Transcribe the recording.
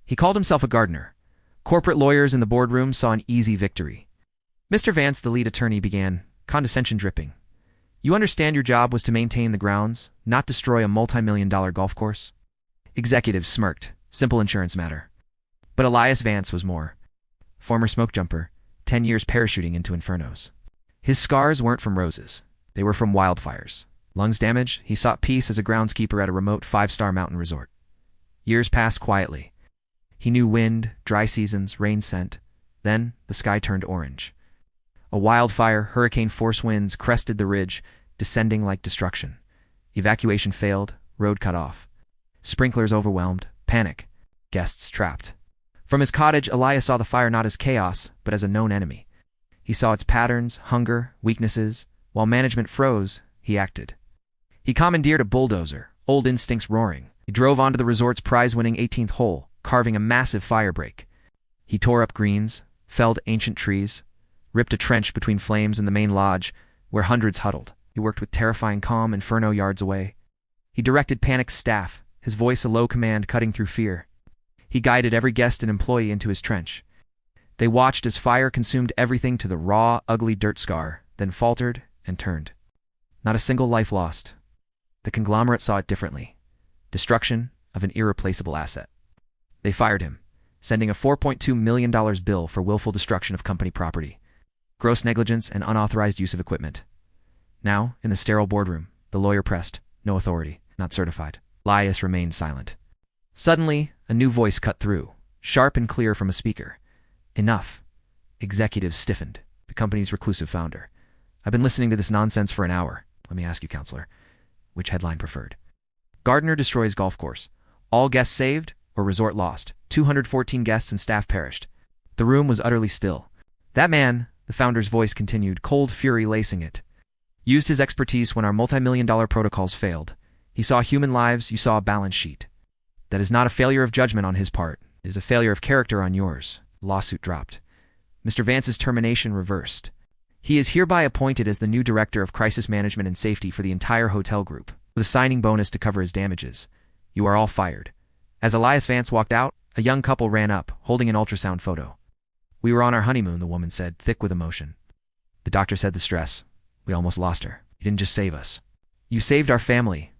He called himself a gardener. Corporate lawyers in the boardroom saw an easy victory. Mr. Vance, the lead attorney, began, condescension dripping. You understand your job was to maintain the grounds, not destroy a multi-million-dollar golf course? Executives smirked. Simple insurance matter. But Elias Vance was more. Former smoke jumper, 10 years parachuting into infernos. His scars weren't from roses. They were from wildfires. Lungs damage, he sought peace as a groundskeeper at a remote 5-star mountain resort. Years passed quietly. He knew wind, dry seasons, rain scent. Then, the sky turned orange. A wildfire, hurricane-force winds crested the ridge, descending like destruction. Evacuation failed, road cut off. Sprinklers overwhelmed, panic. Guests trapped. From his cottage, Elias saw the fire not as chaos, but as a known enemy. He saw its patterns, hunger, weaknesses. While management froze, he acted. He commandeered a bulldozer, old instincts roaring. He drove onto the resort's prize-winning 18th hole, carving a massive fire break. He tore up greens, felled ancient trees, ripped a trench between flames in the main lodge, where hundreds huddled. He worked with terrifying calm, inferno yards away. He directed panicked staff, his voice a low command cutting through fear. He guided every guest and employee into his trench. They watched as fire consumed everything to the raw, ugly dirt scar, then faltered and turned. Not a single life lost. The conglomerate saw it differently. Destruction of an irreplaceable asset. They fired him, sending a $4.2 million bill for willful destruction of company property, gross negligence, and unauthorized use of equipment. Now, in the sterile boardroom, the lawyer pressed, no authority, not certified. Elias remained silent. Suddenly, a new voice cut through, sharp and clear from a speaker. Enough. Executives stiffened. The company's reclusive founder. I've been listening to this nonsense for an hour. Let me ask you, counselor, which headline preferred? Gardener destroys golf course. All guests saved or resort lost. 214 guests and staff perished. The room was utterly still. That man, the founder's voice continued, cold fury lacing it, used his expertise when our multi-million-dollar protocols failed. He saw human lives, you saw a balance sheet. That is not a failure of judgment on his part. It is a failure of character on yours. Lawsuit dropped. Mr. Vance's termination reversed. He is hereby appointed as the new director of crisis management and safety for the entire hotel group, with a signing bonus to cover his damages. You are all fired. As Elias Vance walked out, a young couple ran up, holding an ultrasound photo. We were on our honeymoon, the woman said, thick with emotion. The doctor said the stress. We almost lost her. You didn't just save us. You saved our family,